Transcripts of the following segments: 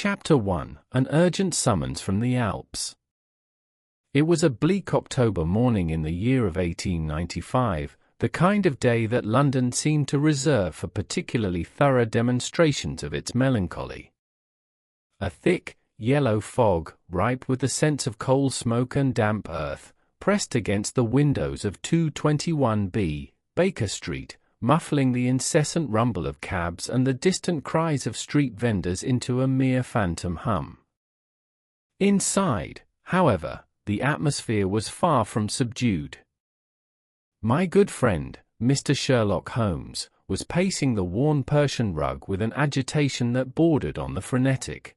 Chapter 1: An Urgent Summons from the Alps. It was a bleak October morning in the year of 1895, the kind of day that London seemed to reserve for particularly thorough demonstrations of its melancholy. A thick, yellow fog, ripe with the scents of coal smoke and damp earth, pressed against the windows of 221B, Baker Street, muffling the incessant rumble of cabs and the distant cries of street vendors into a mere phantom hum. Inside, however, the atmosphere was far from subdued. My good friend, Mr. Sherlock Holmes, was pacing the worn Persian rug with an agitation that bordered on the frenetic.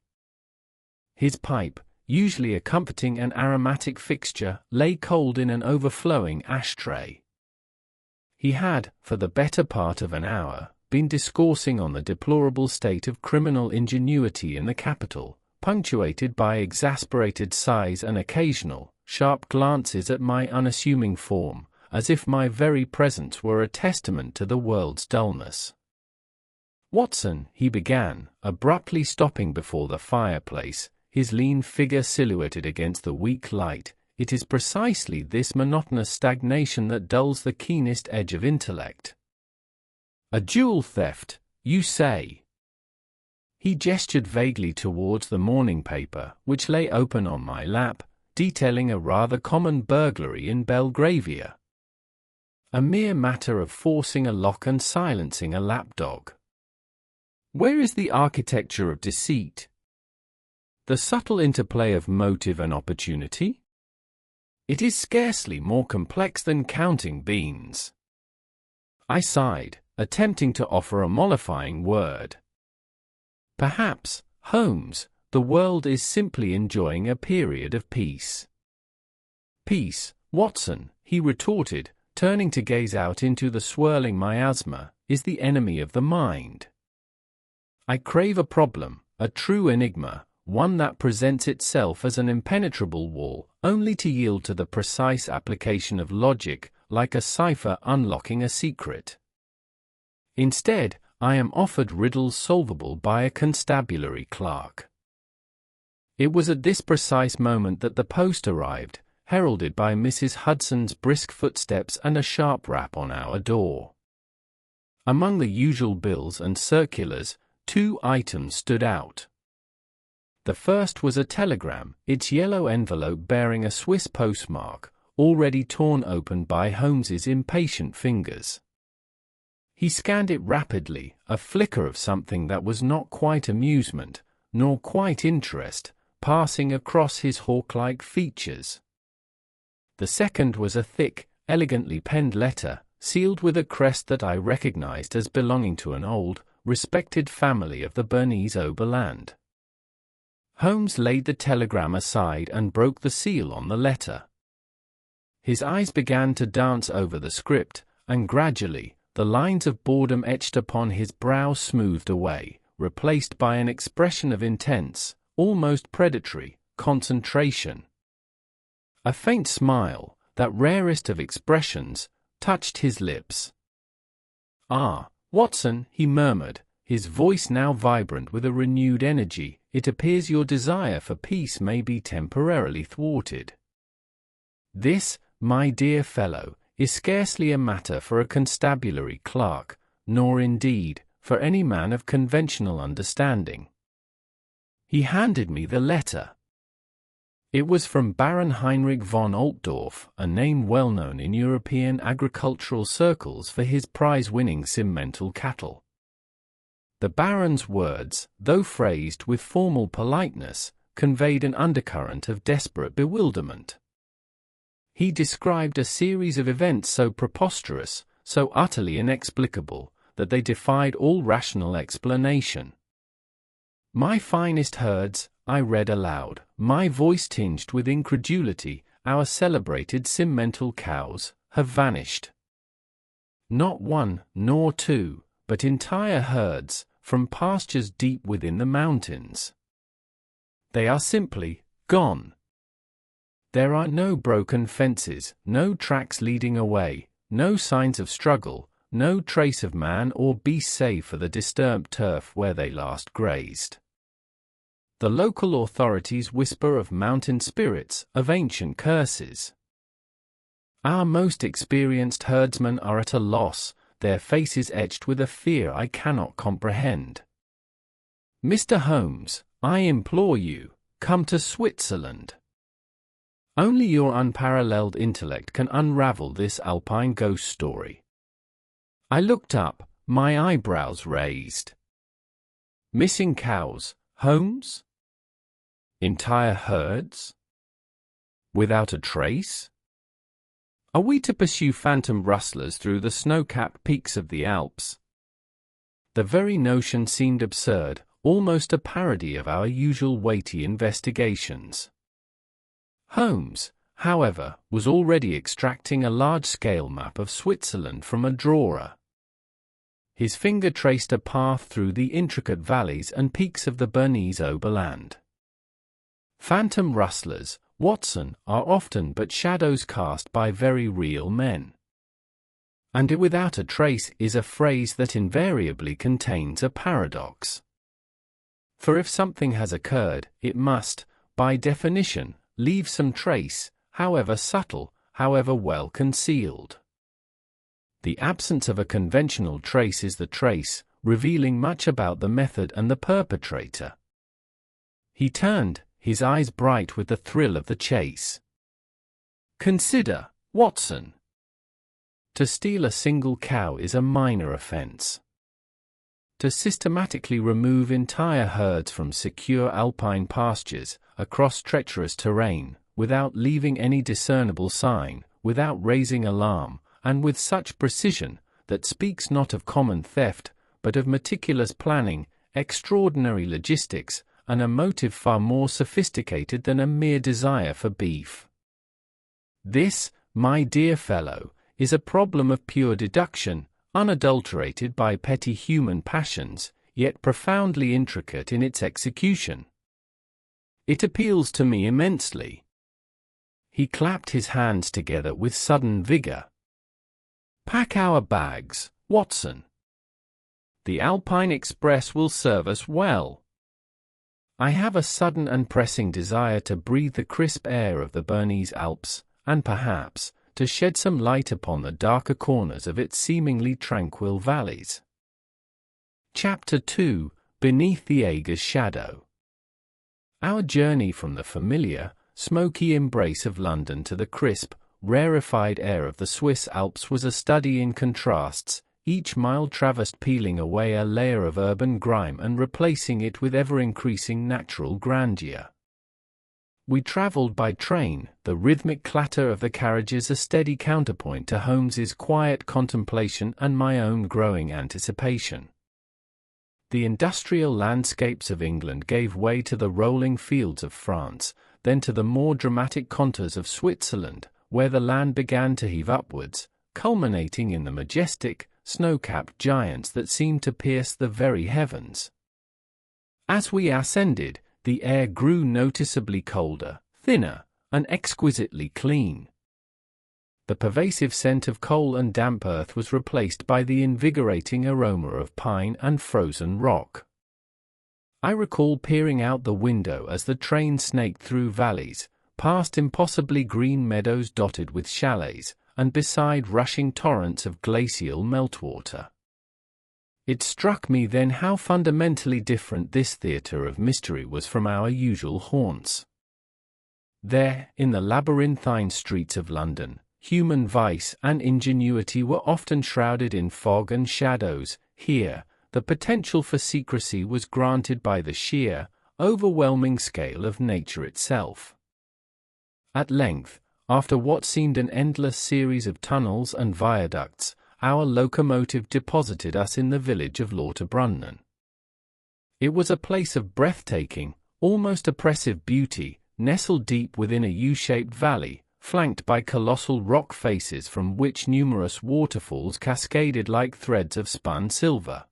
His pipe, usually a comforting and aromatic fixture, lay cold in an overflowing ashtray. He had, for the better part of an hour, been discoursing on the deplorable state of criminal ingenuity in the capital, punctuated by exasperated sighs and occasional, sharp glances at my unassuming form, as if my very presence were a testament to the world's dullness. "Watson," he began, abruptly stopping before the fireplace, his lean figure silhouetted against the weak light, "it is precisely this monotonous stagnation that dulls the keenest edge of intellect." "A jewel theft, you say?" He gestured vaguely towards the morning paper, which lay open on my lap, detailing a rather common burglary in Belgravia. A mere matter of forcing a lock and silencing a lapdog. Where is the architecture of deceit? The subtle interplay of motive and opportunity? It is scarcely more complex than counting beans. I sighed, attempting to offer a mollifying word. Perhaps, Holmes, the world is simply enjoying a period of peace. "Peace, Watson," he retorted, turning to gaze out into the swirling miasma, "is the enemy of the mind. I crave a problem, a true enigma, one that presents itself as an impenetrable wall, only to yield to the precise application of logic, like a cipher unlocking a secret. Instead, I am offered riddles solvable by a constabulary clerk." It was at this precise moment that the post arrived, heralded by Mrs. Hudson's brisk footsteps and a sharp rap on our door. Among the usual bills and circulars, two items stood out. The first was a telegram, its yellow envelope bearing a Swiss postmark, already torn open by Holmes's impatient fingers. He scanned it rapidly, a flicker of something that was not quite amusement, nor quite interest, passing across his hawk-like features. The second was a thick, elegantly penned letter, sealed with a crest that I recognized as belonging to an old, respected family of the Bernese Oberland. Holmes laid the telegram aside and broke the seal on the letter. His eyes began to dance over the script, and gradually, the lines of boredom etched upon his brow smoothed away, replaced by an expression of intense, almost predatory, concentration. A faint smile, that rarest of expressions, touched his lips. "Ah, Watson," he murmured, his voice now vibrant with a renewed energy, "it appears your desire for peace may be temporarily thwarted. This, my dear fellow, is scarcely a matter for a constabulary clerk, nor indeed, for any man of conventional understanding." He handed me the letter. It was from Baron Heinrich von Altdorf, a name well known in European agricultural circles for his prize-winning Simmental cattle. The Baron's words, though phrased with formal politeness, conveyed an undercurrent of desperate bewilderment. He described a series of events so preposterous, so utterly inexplicable, that they defied all rational explanation. "My finest herds," I read aloud, my voice tinged with incredulity, "our celebrated Simmental cows, have vanished. Not one, nor two, but entire herds, from pastures deep within the mountains. They are simply gone. There are no broken fences, no tracks leading away, no signs of struggle, no trace of man or beast save for the disturbed turf where they last grazed. The local authorities whisper of mountain spirits, of ancient curses. Our most experienced herdsmen are at a loss, their faces etched with a fear I cannot comprehend. Mr. Holmes, I implore you, come to Switzerland. Only your unparalleled intellect can unravel this alpine ghost story. I looked up, my eyebrows raised. Missing cows, Holmes? Entire herds? Without a trace? Are we to pursue phantom rustlers through the snow-capped peaks of the Alps? The very notion seemed absurd, almost a parody of our usual weighty investigations. Holmes, however, was already extracting a large-scale map of Switzerland from a drawer. His finger traced a path through the intricate valleys and peaks of the Bernese Oberland. Phantom rustlers, Watson, are often but shadows cast by very real men. And without a trace is a phrase that invariably contains a paradox. For if something has occurred, it must, by definition, leave some trace, however subtle, however well concealed. The absence of a conventional trace is the trace, revealing much about the method and the perpetrator. He turned, his eyes bright with the thrill of the chase. Consider, Watson. To steal a single cow is a minor offense. To systematically remove entire herds from secure alpine pastures, across treacherous terrain, without leaving any discernible sign, without raising alarm, and with such precision, that speaks not of common theft, but of meticulous planning, extraordinary logistics, and a motive far more sophisticated than a mere desire for beef. This, my dear fellow, is a problem of pure deduction, unadulterated by petty human passions, yet profoundly intricate in its execution. It appeals to me immensely. He clapped his hands together with sudden vigor. Pack our bags, Watson. The Alpine Express will serve us well. I have a sudden and pressing desire to breathe the crisp air of the Bernese Alps, and perhaps, to shed some light upon the darker corners of its seemingly tranquil valleys. Chapter 2: Beneath the Eger's Shadow. Our journey from the familiar, smoky embrace of London to the crisp, rarefied air of the Swiss Alps was a study in contrasts, each mile traversed peeling away a layer of urban grime and replacing it with ever-increasing natural grandeur. We travelled by train, the rhythmic clatter of the carriages a steady counterpoint to Holmes's quiet contemplation and my own growing anticipation. The industrial landscapes of England gave way to the rolling fields of France, then to the more dramatic contours of Switzerland, where the land began to heave upwards, culminating in the majestic, snow-capped giants that seemed to pierce the very heavens. As we ascended, the air grew noticeably colder, thinner, and exquisitely clean. The pervasive scent of coal and damp earth was replaced by the invigorating aroma of pine and frozen rock. I recall peering out the window as the train snaked through valleys, past impossibly green meadows dotted with chalets, and beside rushing torrents of glacial meltwater. It struck me then how fundamentally different this theatre of mystery was from our usual haunts. There, in the labyrinthine streets of London, human vice and ingenuity were often shrouded in fog and shadows. Here, the potential for secrecy was granted by the sheer, overwhelming scale of nature itself. At length, after what seemed an endless series of tunnels and viaducts, our locomotive deposited us in the village of Lauterbrunnen. It was a place of breathtaking, almost oppressive beauty, nestled deep within a U-shaped valley, flanked by colossal rock faces from which numerous waterfalls cascaded like threads of spun silver.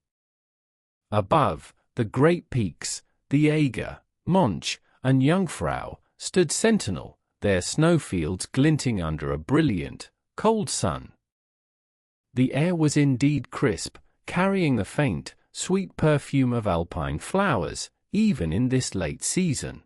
Above, the great peaks, the Eger, Monch, and Jungfrau, stood sentinel, their snowfields glinting under a brilliant, cold sun. The air was indeed crisp, carrying the faint, sweet perfume of alpine flowers, even in this late season.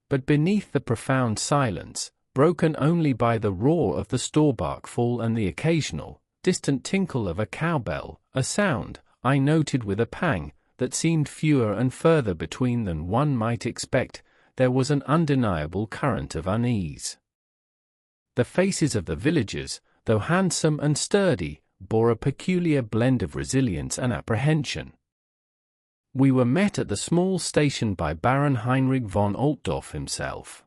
But beneath the profound silence, broken only by the roar of the Storbark Fall and the occasional, distant tinkle of a cowbell, a sound, I noted with a pang, that seemed fewer and further between than one might expect, there was an undeniable current of unease. The faces of the villagers, though handsome and sturdy, bore a peculiar blend of resilience and apprehension. We were met at the small station by Baron Heinrich von Altdorf himself.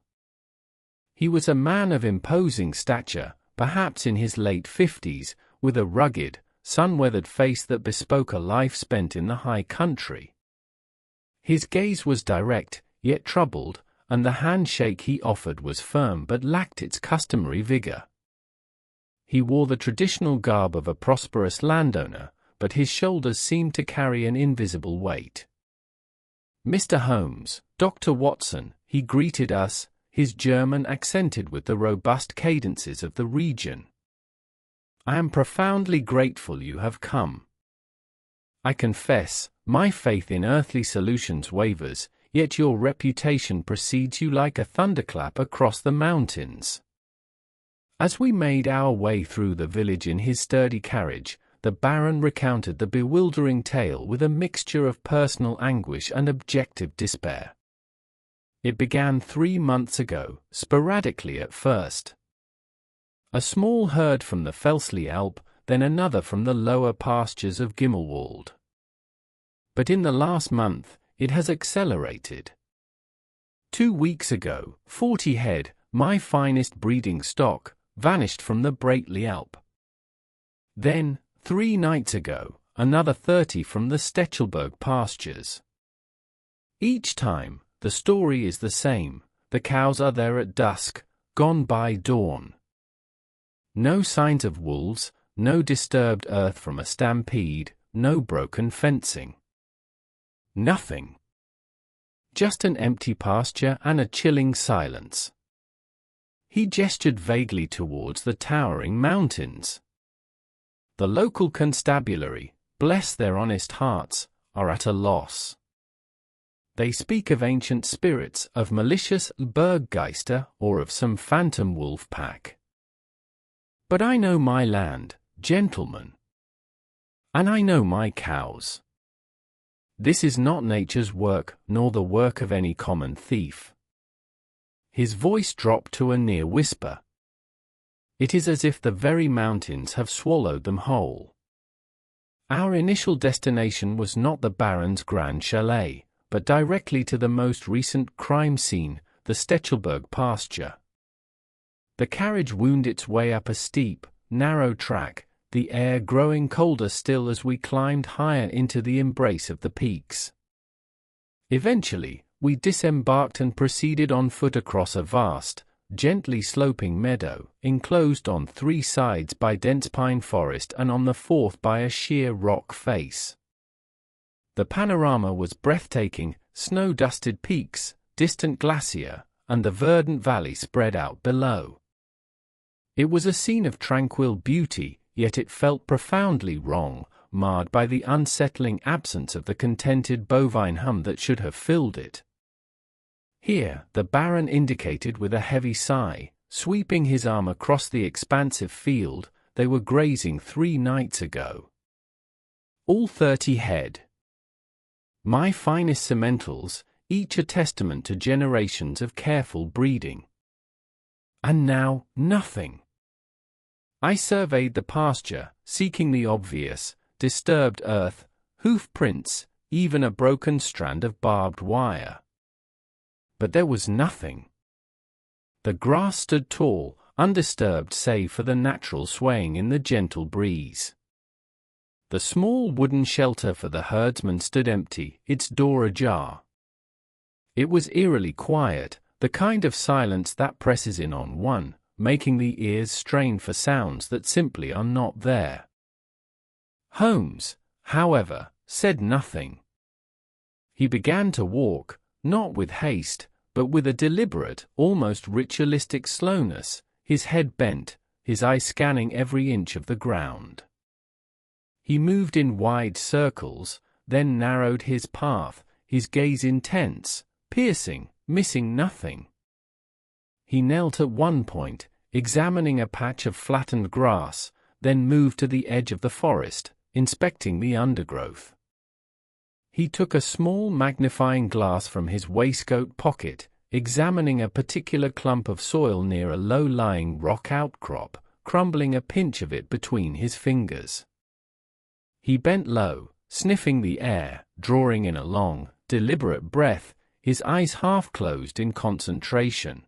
He was a man of imposing stature, perhaps in his late 50s, with a rugged, sun-weathered face that bespoke a life spent in the high country. His gaze was direct, yet troubled, and the handshake he offered was firm but lacked its customary vigor. He wore the traditional garb of a prosperous landowner, but his shoulders seemed to carry an invisible weight. "Mr. Holmes, Dr. Watson," he greeted us, his German accented with the robust cadences of the region. "I am profoundly grateful you have come. I confess, my faith in earthly solutions wavers, yet your reputation precedes you like a thunderclap across the mountains." As we made our way through the village in his sturdy carriage, the Baron recounted the bewildering tale with a mixture of personal anguish and objective despair. It began 3 months ago, sporadically at first. A small herd from the Felsley Alp, then another from the lower pastures of Gimmelwald. But in the last month, it has accelerated. 2 weeks ago, 40 head, my finest breeding stock, vanished from the Brakeley Alp. Then, 3 nights ago, another 30 from the Stechelberg pastures. Each time, the story is the same: the cows are there at dusk, gone by dawn. No signs of wolves, no disturbed earth from a stampede, no broken fencing. Nothing. Just an empty pasture and a chilling silence. He gestured vaguely towards the towering mountains. The local constabulary, bless their honest hearts, are at a loss. They speak of ancient spirits, of malicious Berggeister, or of some phantom wolf pack. But I know my land, gentlemen. And I know my cows. This is not nature's work, nor the work of any common thief. His voice dropped to a near whisper. It is as if the very mountains have swallowed them whole. Our initial destination was not the Baron's grand chalet, but directly to the most recent crime scene, the Stechelberg pasture. The carriage wound its way up a steep, narrow track, the air growing colder still as we climbed higher into the embrace of the peaks. Eventually, we disembarked and proceeded on foot across a vast, gently sloping meadow, enclosed on 3 sides by dense pine forest and on the 4th by a sheer rock face. The panorama was breathtaking: snow-dusted peaks, distant glacier, and the verdant valley spread out below. It was a scene of tranquil beauty, yet it felt profoundly wrong, marred by the unsettling absence of the contented bovine hum that should have filled it. Here, the Baron indicated with a heavy sigh, sweeping his arm across the expansive field, they were grazing 3 nights ago. All 30 head. My finest sementals, each a testament to generations of careful breeding. And now, nothing. I surveyed the pasture, seeking the obvious: disturbed earth, hoof prints, even a broken strand of barbed wire. But there was nothing. The grass stood tall, undisturbed save for the natural swaying in the gentle breeze. The small wooden shelter for the herdsman stood empty, its door ajar. It was eerily quiet, the kind of silence that presses in on one, making the ears strain for sounds that simply are not there. Holmes, however, said nothing. He began to walk, not with haste, but with a deliberate, almost ritualistic slowness, his head bent, his eye scanning every inch of the ground. He moved in wide circles, then narrowed his path, his gaze intense, piercing, missing nothing. He knelt at one point, examining a patch of flattened grass, then moved to the edge of the forest, inspecting the undergrowth. He took a small magnifying glass from his waistcoat pocket, examining a particular clump of soil near a low-lying rock outcrop, crumbling a pinch of it between his fingers. He bent low, sniffing the air, drawing in a long, deliberate breath, his eyes half closed in concentration.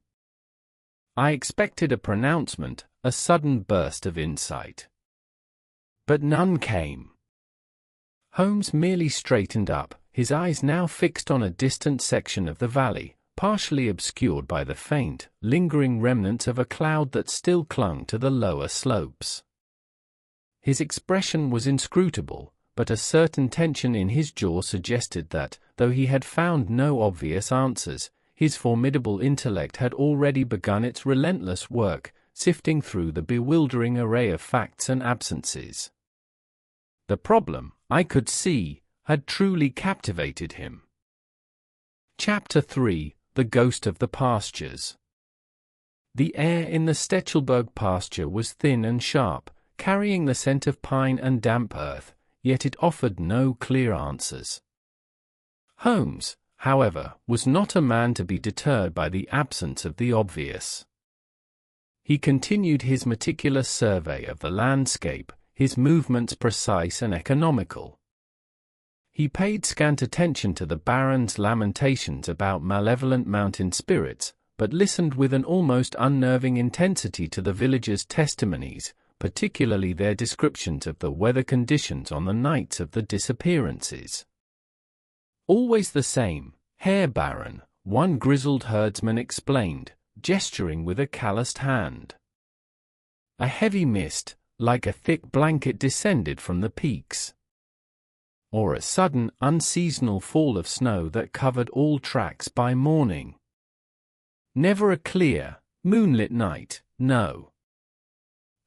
I expected a pronouncement, a sudden burst of insight. But none came. Holmes merely straightened up, his eyes now fixed on a distant section of the valley, partially obscured by the faint, lingering remnants of a cloud that still clung to the lower slopes. His expression was inscrutable, but a certain tension in his jaw suggested that, though he had found no obvious answers, his formidable intellect had already begun its relentless work, sifting through the bewildering array of facts and absences. The problem, I could see, had truly captivated him. Chapter 3: The Ghost of the Pastures. The air in the Stechelberg pasture was thin and sharp, carrying the scent of pine and damp earth, yet it offered no clear answers. Holmes, however, was not a man to be deterred by the absence of the obvious. He continued his meticulous survey of the landscape, his movements precise and economical. He paid scant attention to the Baron's lamentations about malevolent mountain spirits, but listened with an almost unnerving intensity to the villagers' testimonies, particularly their descriptions of the weather conditions on the nights of the disappearances. "Always the same, Herr Baron," one grizzled herdsman explained, gesturing with a calloused hand. A heavy mist, like a thick blanket, descended from the peaks. Or a sudden, unseasonal fall of snow that covered all tracks by morning. Never a clear, moonlit night, no.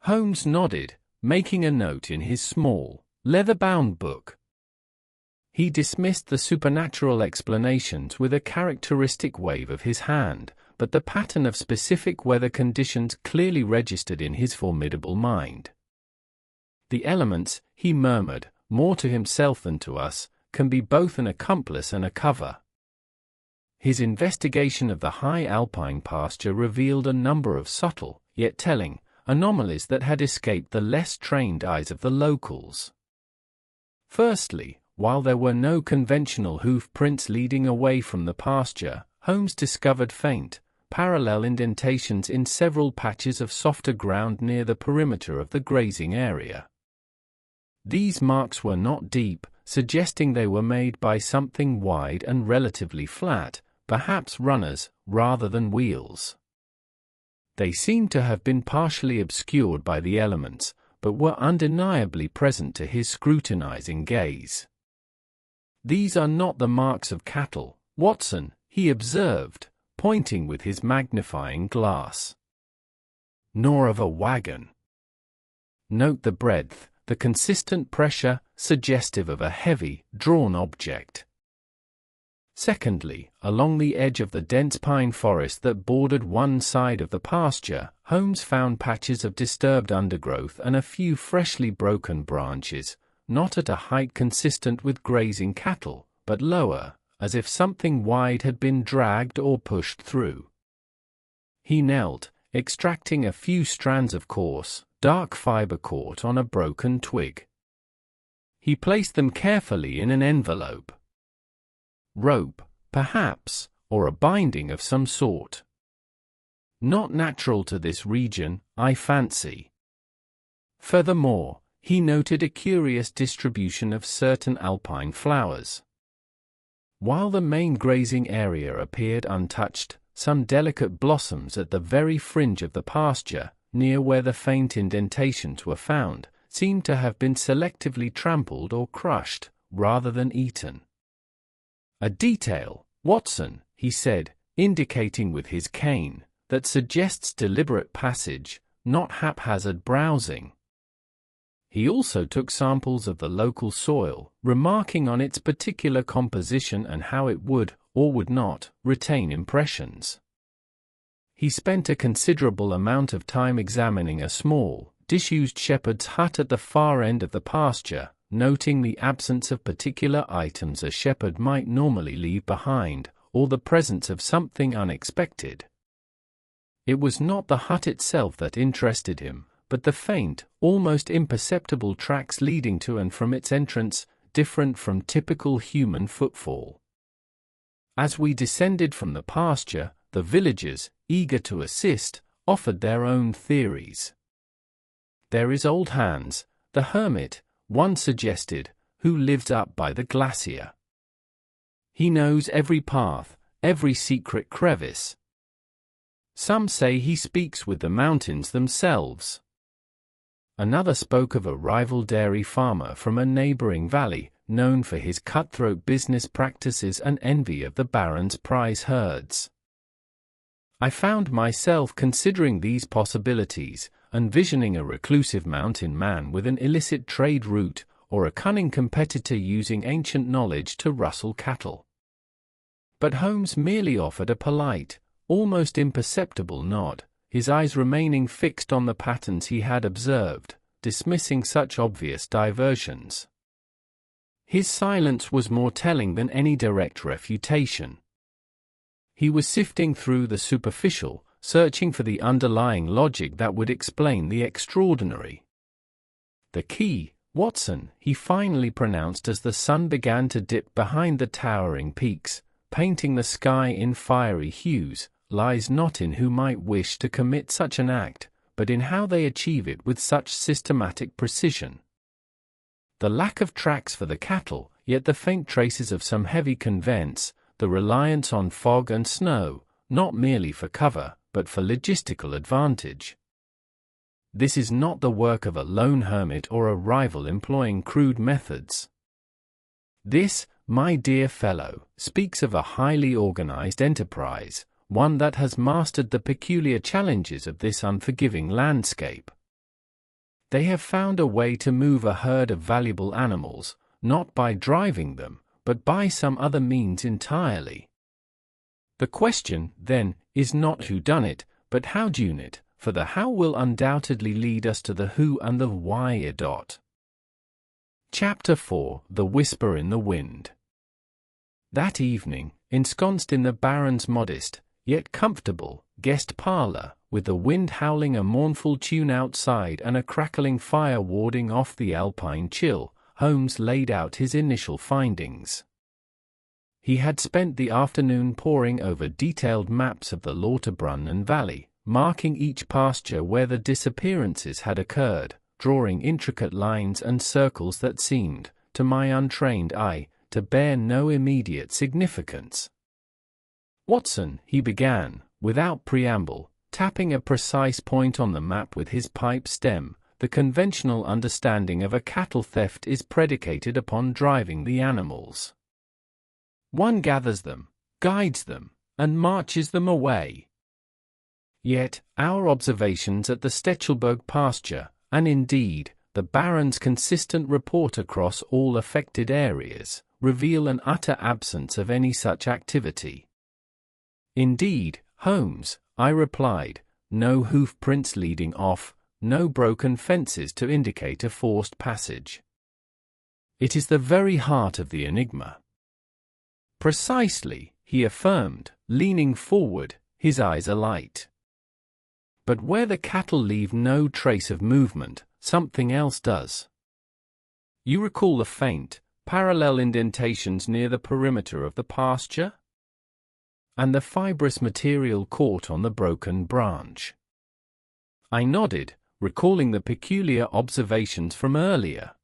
Holmes nodded, making a note in his small, leather-bound book. He dismissed the supernatural explanations with a characteristic wave of his hand, but the pattern of specific weather conditions clearly registered in his formidable mind. "The elements," he murmured, more to himself than to us, "can be both an accomplice and a cover." His investigation of the high alpine pasture revealed a number of subtle, yet telling, anomalies that had escaped the less trained eyes of the locals. Firstly, while there were no conventional hoof prints leading away from the pasture, Holmes discovered faint, parallel indentations in several patches of softer ground near the perimeter of the grazing area. These marks were not deep, suggesting they were made by something wide and relatively flat, perhaps runners, rather than wheels. They seemed to have been partially obscured by the elements, but were undeniably present to his scrutinizing gaze. "These are not the marks of cattle, Watson," he observed, pointing with his magnifying glass. "Nor of a wagon. Note the breadth, the consistent pressure, suggestive of a heavy, drawn object. Secondly, along the edge of the dense pine forest that bordered one side of the pasture, Holmes found patches of disturbed undergrowth and a few freshly broken branches, not at a height consistent with grazing cattle, but lower, as if something wide had been dragged or pushed through. He knelt, extracting a few strands of coarse, dark fiber caught on a broken twig. He placed them carefully in an envelope. Rope, perhaps, or a binding of some sort. Not natural to this region, I fancy. Furthermore, he noted a curious distribution of certain alpine flowers. While the main grazing area appeared untouched, some delicate blossoms at the very fringe of the pasture, near where the faint indentations were found, seemed to have been selectively trampled or crushed, rather than eaten. "A detail, Watson," he said, indicating with his cane, "that suggests deliberate passage, not haphazard browsing." He also took samples of the local soil, remarking on its particular composition and how it would, or would not, retain impressions. He spent a considerable amount of time examining a small, disused shepherd's hut at the far end of the pasture, noting the absence of particular items a shepherd might normally leave behind, or the presence of something unexpected. It was not the hut itself that interested him, but the faint, almost imperceptible tracks leading to and from its entrance, different from typical human footfall. As we descended from the pasture, the villagers, eager to assist, offered their own theories. "There is old Hans, the hermit," one suggested, "who lives up by the glacier. He knows every path, every secret crevice. Some say he speaks with the mountains themselves." Another spoke of a rival dairy farmer from a neighboring valley, known for his cutthroat business practices and envy of the baron's prize herds. I found myself considering these possibilities, envisioning a reclusive mountain man with an illicit trade route, or a cunning competitor using ancient knowledge to rustle cattle. But Holmes merely offered a polite, almost imperceptible nod, his eyes remaining fixed on the patterns he had observed, dismissing such obvious diversions. His silence was more telling than any direct refutation. He was sifting through the superficial, searching for the underlying logic that would explain the extraordinary. "The key, Watson," he finally pronounced as the sun began to dip behind the towering peaks, painting the sky in fiery hues, "lies not in who might wish to commit such an act, but in how they achieve it with such systematic precision. The lack of tracks for the cattle, yet the faint traces of some heavy conveyance, the reliance on fog and snow, not merely for cover, but for logistical advantage. This is not the work of a lone hermit or a rival employing crude methods. This, my dear fellow, speaks of a highly organized enterprise, one that has mastered the peculiar challenges of this unforgiving landscape. They have found a way to move a herd of valuable animals, not by driving them, but by some other means entirely. The question, then, is not who done it, but how done it, for the how will undoubtedly lead us to the who and the why. Chapter 4: The Whisper in the Wind. That evening, ensconced in the Baron's modest, yet comfortable, guest parlor, with the wind howling a mournful tune outside and a crackling fire warding off the alpine chill, Holmes laid out his initial findings. He had spent the afternoon poring over detailed maps of the Lauterbrunnen Valley, marking each pasture where the disappearances had occurred, drawing intricate lines and circles that seemed, to my untrained eye, to bear no immediate significance. "Watson," he began, without preamble, tapping a precise point on the map with his pipe stem, "the conventional understanding of a cattle theft is predicated upon driving the animals. One gathers them, guides them, and marches them away. Yet, our observations at the Stechelberg pasture, and indeed, the Baron's consistent report across all affected areas, reveal an utter absence of any such activity." "Indeed, Holmes," I replied, "no hoof prints leading off, no broken fences to indicate a forced passage. It is the very heart of the enigma." "Precisely," he affirmed, leaning forward, his eyes alight. "But where the cattle leave no trace of movement, something else does. You recall the faint, parallel indentations near the perimeter of the pasture? And the fibrous material caught on the broken branch?" I nodded, recalling the peculiar observations from earlier.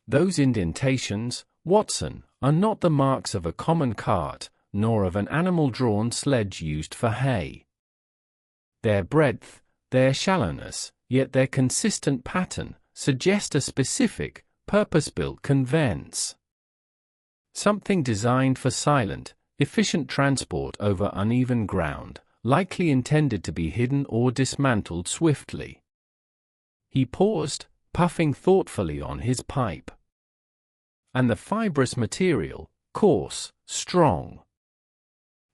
"Those indentations, Watson, are not the marks of a common cart, nor of an animal-drawn sledge used for hay. Their breadth, their shallowness, yet their consistent pattern, suggest a specific, purpose-built conveyance. Something designed for silent, efficient transport over uneven ground, likely intended to be hidden or dismantled swiftly." He paused, puffing thoughtfully on his pipe. And the fibrous material, coarse, strong.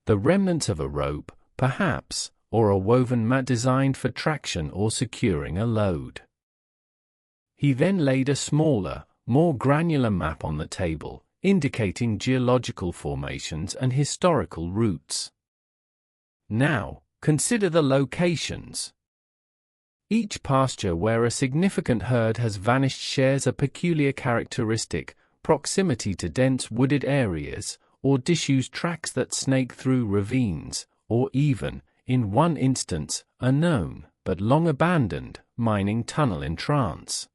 The remnants of a rope, perhaps, or a woven mat designed for traction or securing a load. He then laid a smaller, more granular map on the table, indicating geological formations and historical routes. Now, consider the locations. Each pasture where a significant herd has vanished shares a peculiar characteristic: proximity to dense wooded areas, or disused tracks that snake through ravines, or even, in one instance, a known, but long abandoned, mining tunnel in trance.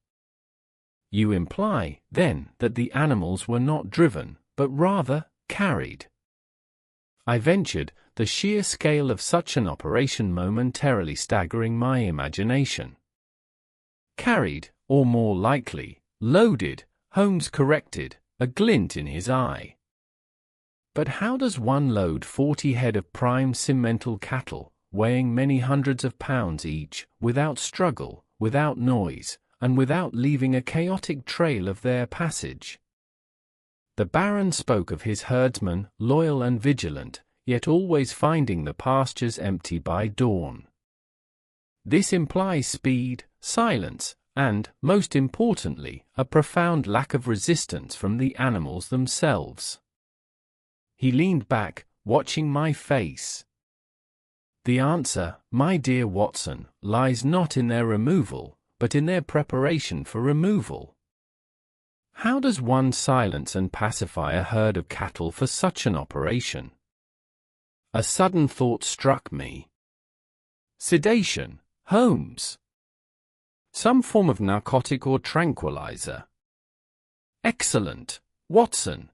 You imply, then, that the animals were not driven, but rather, carried. I ventured, the sheer scale of such an operation momentarily staggering my imagination. Carried, or more likely, loaded, Holmes corrected, a glint in his eye. But how does one load 40 head of prime Simmental cattle, weighing many hundreds of pounds each, without struggle, without noise, and without leaving a chaotic trail of their passage? The Baron spoke of his herdsmen, loyal and vigilant, yet always finding the pastures empty by dawn. This implies speed, silence, and, most importantly, a profound lack of resistance from the animals themselves. He leaned back, watching my face. The answer, my dear Watson, lies not in their removal, but in their preparation for removal. How does one silence and pacify a herd of cattle for such an operation? A sudden thought struck me. Sedation, Holmes. Some form of narcotic or tranquilizer. Excellent, Watson.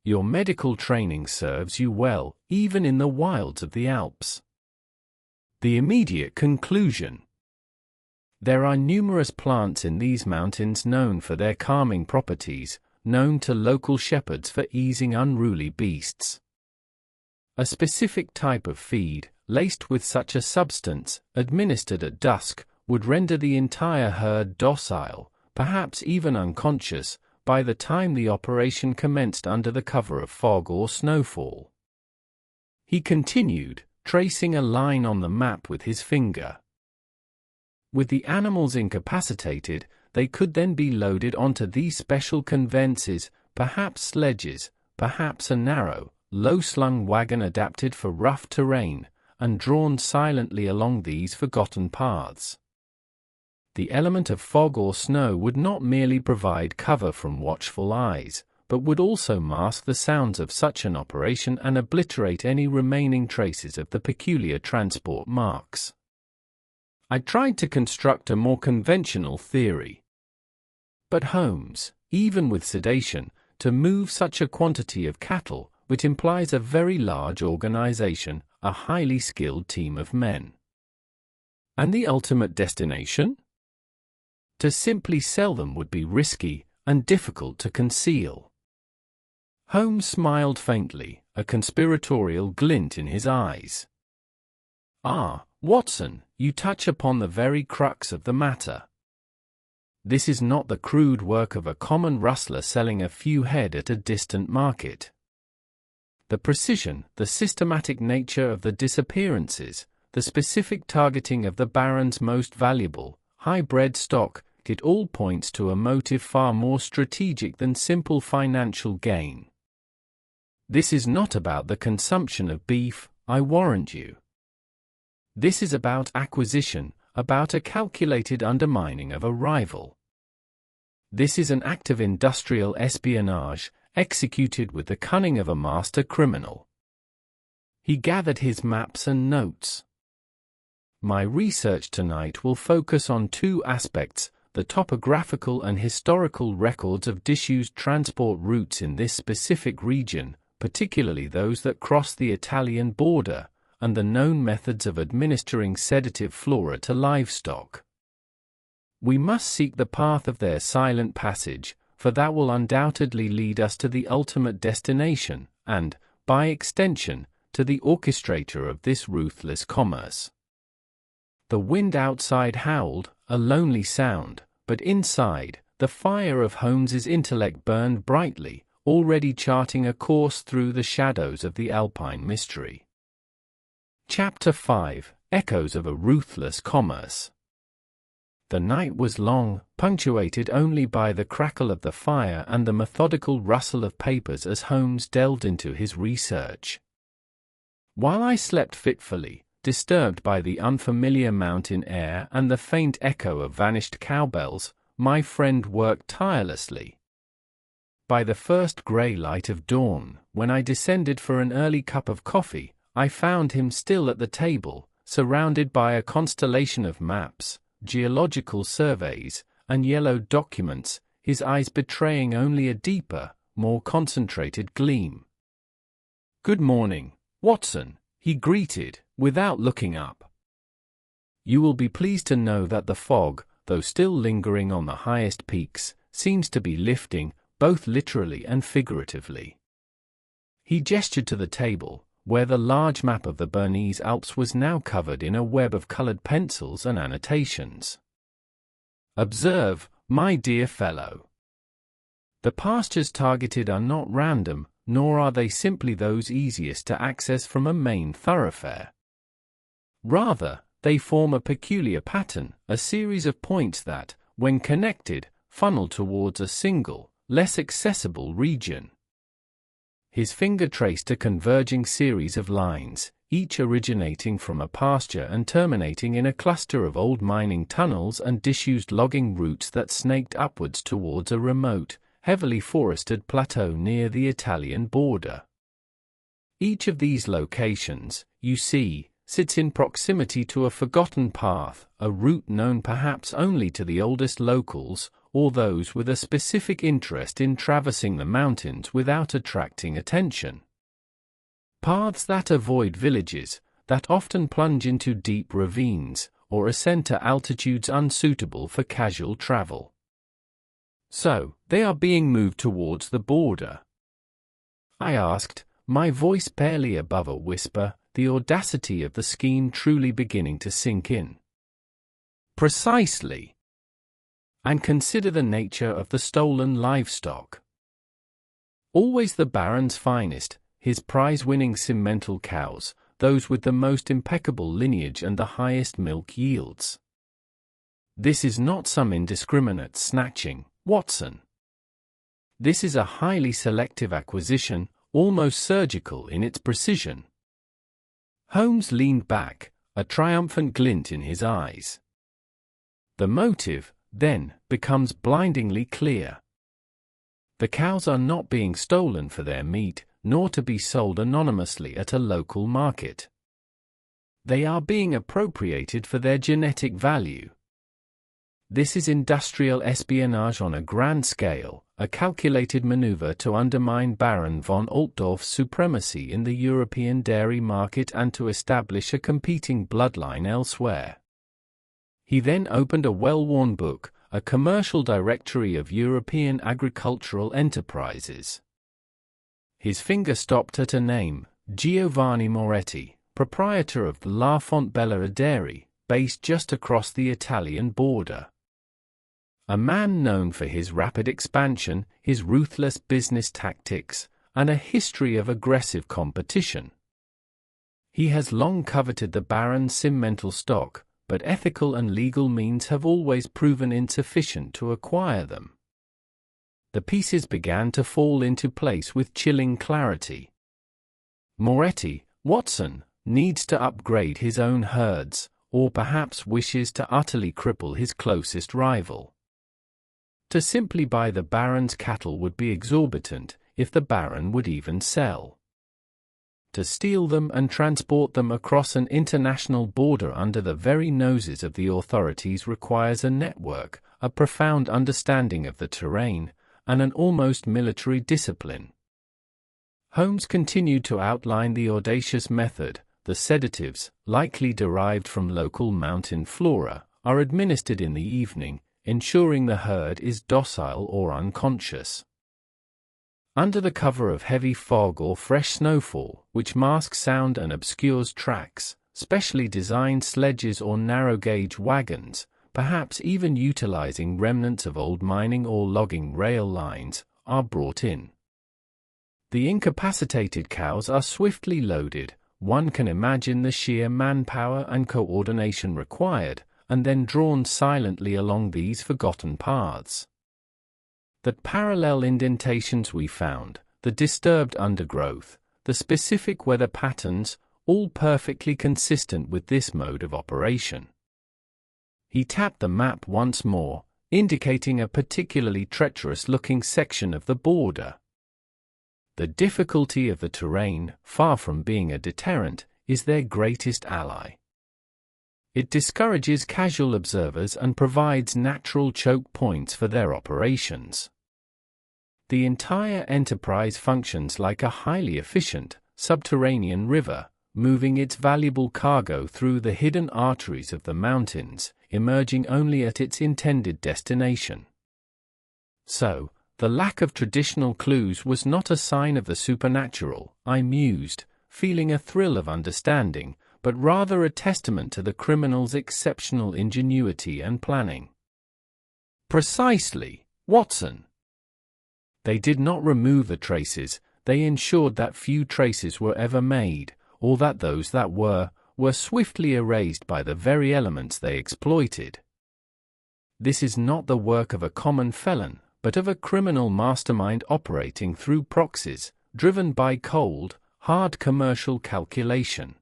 Your medical training serves you well, even in the wilds of the Alps. The immediate conclusion. There are numerous plants in these mountains known for their calming properties, known to local shepherds for easing unruly beasts. A specific type of feed, laced with such a substance, administered at dusk, would render the entire herd docile, perhaps even unconscious, by the time the operation commenced under the cover of fog or snowfall. He continued, tracing a line on the map with his finger. With the animals incapacitated, they could then be loaded onto these special conveyances, perhaps sledges, perhaps a narrow, low-slung wagon adapted for rough terrain, and drawn silently along these forgotten paths. The element of fog or snow would not merely provide cover from watchful eyes, but would also mask the sounds of such an operation and obliterate any remaining traces of the peculiar transport marks. I tried to construct a more conventional theory. But Holmes, even with sedation, to move such a quantity of cattle, which implies a very large organization, a highly skilled team of men. And the ultimate destination? To simply sell them would be risky and difficult to conceal. Holmes smiled faintly, a conspiratorial glint in his eyes. Ah, Watson, you touch upon the very crux of the matter. This is not the crude work of a common rustler selling a few head at a distant market. The precision, the systematic nature of the disappearances, the specific targeting of the Baron's most valuable, high-bred stock, it all points to a motive far more strategic than simple financial gain. This is not about the consumption of beef, I warrant you. This is about acquisition, about a calculated undermining of a rival. This is an act of industrial espionage, executed with the cunning of a master criminal. He gathered his maps and notes. My research tonight will focus on two aspects: the topographical and historical records of disused transport routes in this specific region, particularly those that cross the Italian border, and the known methods of administering sedative flora to livestock. We must seek the path of their silent passage, for that will undoubtedly lead us to the ultimate destination, and, by extension, to the orchestrator of this ruthless commerce. The wind outside howled, a lonely sound, but inside, the fire of Holmes's intellect burned brightly, already charting a course through the shadows of the Alpine mystery. Chapter 5: Echoes of a Ruthless Commerce. The night was long, punctuated only by the crackle of the fire and the methodical rustle of papers as Holmes delved into his research. While I slept fitfully, disturbed by the unfamiliar mountain air and the faint echo of vanished cowbells, my friend worked tirelessly. By the first grey light of dawn, when I descended for an early cup of coffee, I found him still at the table, surrounded by a constellation of maps, geological surveys, and yellowed documents, his eyes betraying only a deeper, more concentrated gleam. "Good morning, Watson," he greeted, without looking up. "You will be pleased to know that the fog, though still lingering on the highest peaks, seems to be lifting, both literally and figuratively." He gestured to the table, where the large map of the Bernese Alps was now covered in a web of colored pencils and annotations. "Observe, my dear fellow. The pastures targeted are not random, nor are they simply those easiest to access from a main thoroughfare. Rather, they form a peculiar pattern, a series of points that, when connected, funnel towards a single, less accessible region." His finger traced a converging series of lines, each originating from a pasture and terminating in a cluster of old mining tunnels and disused logging routes that snaked upwards towards a remote, heavily forested plateau near the Italian border. Each of these locations, you see, sits in proximity to a forgotten path, a route known perhaps only to the oldest locals, or those with a specific interest in traversing the mountains without attracting attention. Paths that avoid villages, that often plunge into deep ravines, or ascend to altitudes unsuitable for casual travel. "So, they are being moved towards the border?" I asked, my voice barely above a whisper, the audacity of the scheme truly beginning to sink in. "Precisely. And consider the nature of the stolen livestock. Always the Baron's finest, his prize-winning Simmental cows, those with the most impeccable lineage and the highest milk yields. This is not some indiscriminate snatching, Watson. This is a highly selective acquisition, almost surgical in its precision." Holmes leaned back, a triumphant glint in his eyes. "The motive, then, becomes blindingly clear. The cows are not being stolen for their meat, nor to be sold anonymously at a local market. They are being appropriated for their genetic value. This is industrial espionage on a grand scale, a calculated maneuver to undermine Baron von Altdorf's supremacy in the European dairy market and to establish a competing bloodline elsewhere." He then opened a well-worn book, a commercial directory of European agricultural enterprises. His finger stopped at a name, Giovanni Moretti, proprietor of the La Fontbella dairy, based just across the Italian border. A man known for his rapid expansion, his ruthless business tactics, and a history of aggressive competition. He has long coveted the Baron's Simmental stock, but ethical and legal means have always proven insufficient to acquire them. The pieces began to fall into place with chilling clarity. Moretti, Watson, needs to upgrade his own herds, or perhaps wishes to utterly cripple his closest rival. To simply buy the Baron's cattle would be exorbitant, if the Baron would even sell. To steal them and transport them across an international border under the very noses of the authorities requires a network, a profound understanding of the terrain, and an almost military discipline. Holmes continued to outline the audacious method. The sedatives, likely derived from local mountain flora, are administered in the evening, ensuring the herd is docile or unconscious. Under the cover of heavy fog or fresh snowfall, which masks sound and obscures tracks, specially designed sledges or narrow-gauge wagons, perhaps even utilizing remnants of old mining or logging rail lines, are brought in. The incapacitated cows are swiftly loaded. One can imagine the sheer manpower and coordination required, and then drawn silently along these forgotten paths. The parallel indentations we found, the disturbed undergrowth, the specific weather patterns, all perfectly consistent with this mode of operation. He tapped the map once more, indicating a particularly treacherous-looking section of the border. The difficulty of the terrain, far from being a deterrent, is their greatest ally. It discourages casual observers and provides natural choke points for their operations. The entire enterprise functions like a highly efficient, subterranean river, moving its valuable cargo through the hidden arteries of the mountains, emerging only at its intended destination. So, the lack of traditional clues was not a sign of the supernatural, I mused, feeling a thrill of understanding, but rather a testament to the criminal's exceptional ingenuity and planning. Precisely, Watson. They did not remove the traces, they ensured that few traces were ever made, or that those that were swiftly erased by the very elements they exploited. This is not the work of a common felon, but of a criminal mastermind operating through proxies, driven by cold, hard commercial calculation.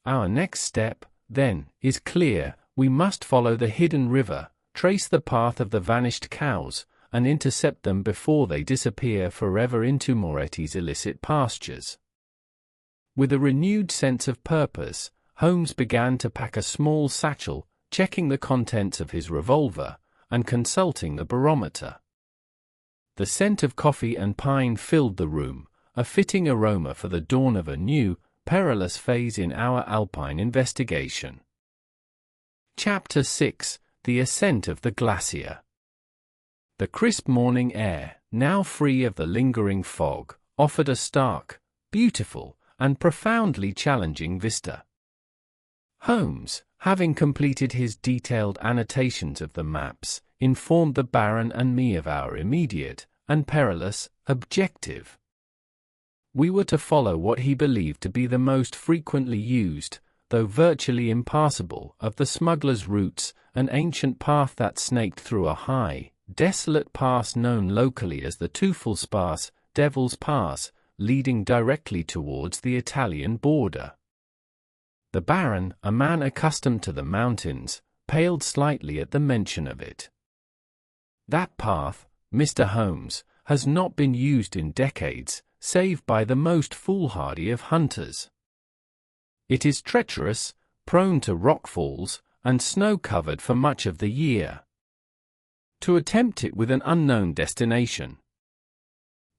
Our next step, then, is clear. We must follow the hidden river, trace the path of the vanished cows, and intercept them before they disappear forever into Moretti's illicit pastures. With a renewed sense of purpose, Holmes began to pack a small satchel, checking the contents of his revolver, and consulting the barometer. The scent of coffee and pine filled the room, a fitting aroma for the dawn of a new, perilous phase in our Alpine investigation. Chapter 6: The Ascent of the Glacier. The crisp morning air, now free of the lingering fog, offered a stark, beautiful, and profoundly challenging vista. Holmes, having completed his detailed annotations of the maps, informed the Baron and me of our immediate, and perilous, objective. We were to follow what he believed to be the most frequently used, though virtually impassable, of the smugglers' routes, an ancient path that snaked through a high, desolate pass known locally as the Teufelspass, Devil's Pass, leading directly towards the Italian border. The Baron, a man accustomed to the mountains, paled slightly at the mention of it. That path, Mr. Holmes, has not been used in decades, save by the most foolhardy of hunters. It is treacherous, prone to rockfalls, and snow-covered for much of the year. To attempt it with an unknown destination.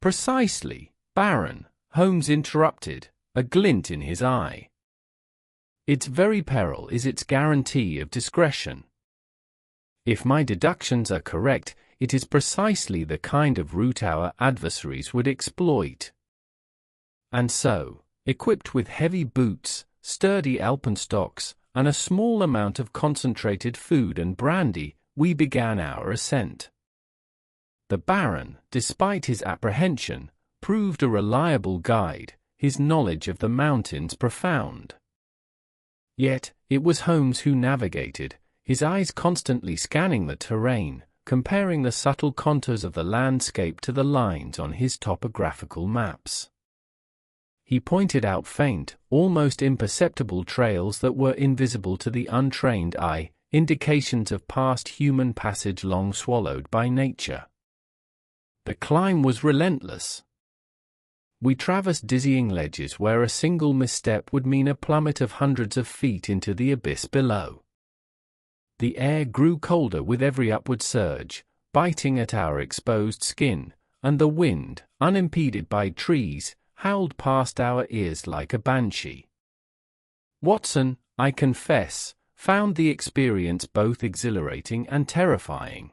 Precisely, Baron, Holmes interrupted, a glint in his eye. Its very peril is its guarantee of discretion. If my deductions are correct, it is precisely the kind of route our adversaries would exploit. And so, equipped with heavy boots, sturdy alpenstocks, and a small amount of concentrated food and brandy, we began our ascent. The Baron, despite his apprehension, proved a reliable guide, his knowledge of the mountains profound. Yet, it was Holmes who navigated, his eyes constantly scanning the terrain, comparing the subtle contours of the landscape to the lines on his topographical maps. He pointed out faint, almost imperceptible trails that were invisible to the untrained eye, indications of past human passage long swallowed by nature. The climb was relentless. We traversed dizzying ledges where a single misstep would mean a plummet of hundreds of feet into the abyss below. The air grew colder with every upward surge, biting at our exposed skin, and the wind, unimpeded by trees, howled past our ears like a banshee. Watson, I confess, found the experience both exhilarating and terrifying.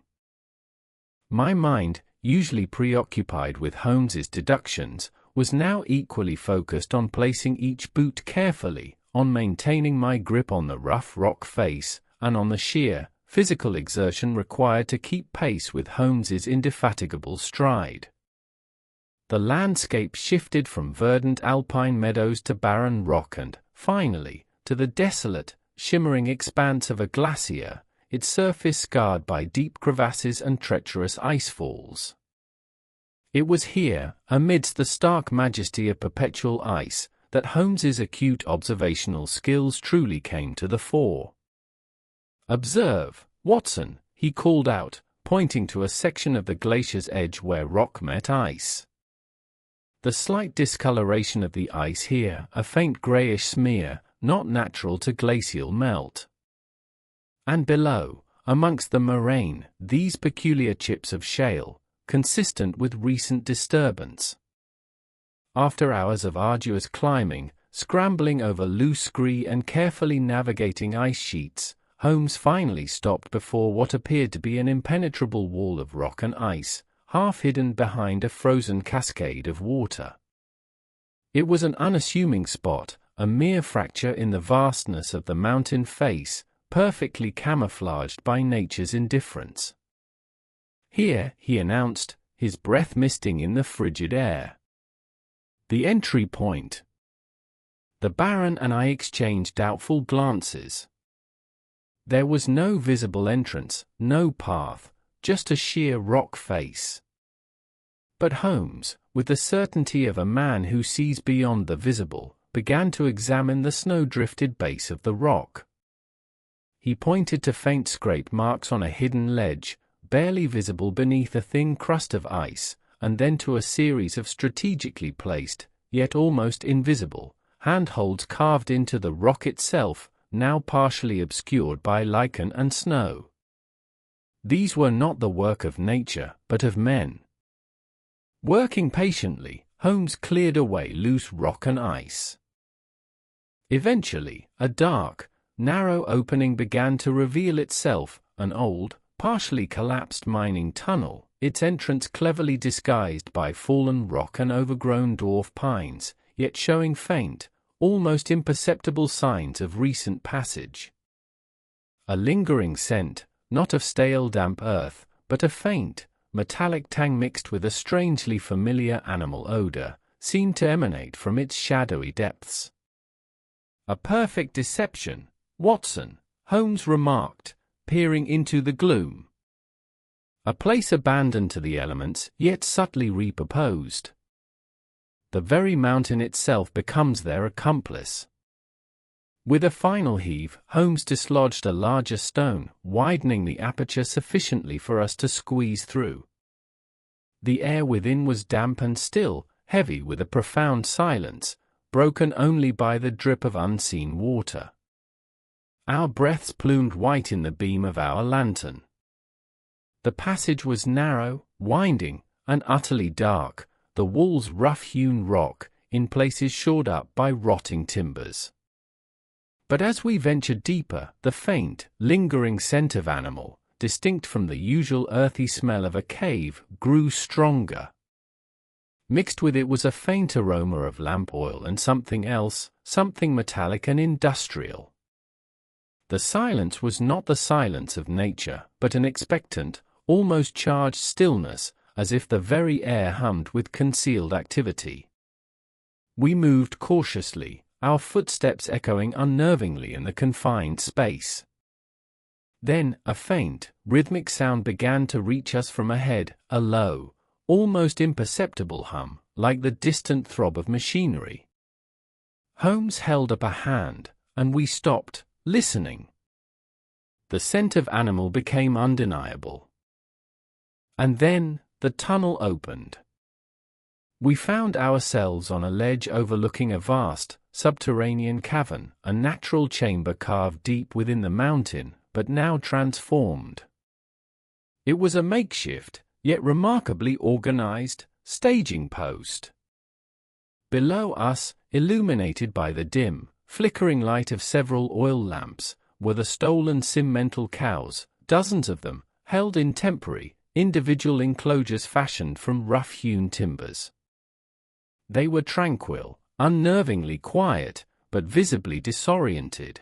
My mind, usually preoccupied with Holmes's deductions, was now equally focused on placing each boot carefully, on maintaining my grip on the rough rock face, and on the sheer, physical exertion required to keep pace with Holmes's indefatigable stride. The landscape shifted from verdant alpine meadows to barren rock and, finally, to the desolate, shimmering expanse of a glacier, its surface scarred by deep crevasses and treacherous icefalls. It was here, amidst the stark majesty of perpetual ice, that Holmes's acute observational skills truly came to the fore. "Observe, Watson," he called out, pointing to a section of the glacier's edge where rock met ice. The slight discoloration of the ice here, a faint greyish smear, not natural to glacial melt. And below, amongst the moraine, these peculiar chips of shale, consistent with recent disturbance. After hours of arduous climbing, scrambling over loose scree and carefully navigating ice sheets, Holmes finally stopped before what appeared to be an impenetrable wall of rock and ice, half hidden behind a frozen cascade of water. It was an unassuming spot, a mere fracture in the vastness of the mountain face, perfectly camouflaged by nature's indifference. "Here," he announced, his breath misting in the frigid air. "The entry point." The Baron and I exchanged doubtful glances. There was no visible entrance, no path, just a sheer rock face. But Holmes, with the certainty of a man who sees beyond the visible, began to examine the snow-drifted base of the rock. He pointed to faint scrape marks on a hidden ledge, barely visible beneath a thin crust of ice, and then to a series of strategically placed, yet almost invisible, handholds carved into the rock itself, now partially obscured by lichen and snow. These were not the work of nature, but of men. Working patiently, Holmes cleared away loose rock and ice. Eventually, a dark, narrow opening began to reveal itself, an old, partially collapsed mining tunnel, its entrance cleverly disguised by fallen rock and overgrown dwarf pines, yet showing faint, almost imperceptible signs of recent passage. A lingering scent, not of stale damp earth, but a faint, metallic tang mixed with a strangely familiar animal odor, seemed to emanate from its shadowy depths. "A perfect deception, Watson," Holmes remarked, peering into the gloom. "A place abandoned to the elements, yet subtly repurposed. The very mountain itself becomes their accomplice." With a final heave, Holmes dislodged a larger stone, widening the aperture sufficiently for us to squeeze through. The air within was damp and still, heavy with a profound silence, broken only by the drip of unseen water. Our breaths plumed white in the beam of our lantern. The passage was narrow, winding, and utterly dark, the walls rough-hewn rock, in places shored up by rotting timbers. But as we ventured deeper, the faint, lingering scent of animal, distinct from the usual earthy smell of a cave, grew stronger. Mixed with it was a faint aroma of lamp oil and something else, something metallic and industrial. The silence was not the silence of nature, but an expectant, almost charged stillness, as if the very air hummed with concealed activity. We moved cautiously, our footsteps echoing unnervingly in the confined space. Then, a faint, rhythmic sound began to reach us from ahead, a low, almost imperceptible hum, like the distant throb of machinery. Holmes held up a hand, and we stopped, listening. The scent of animal became undeniable. And then, the tunnel opened. We found ourselves on a ledge overlooking a vast, subterranean cavern, a natural chamber carved deep within the mountain, but now transformed. It was a makeshift, yet remarkably organized, staging post. Below us, illuminated by the dim, flickering light of several oil lamps, were the stolen Simmental cows, dozens of them, held in temporary, individual enclosures fashioned from rough-hewn timbers. They were tranquil, unnervingly quiet, but visibly disoriented.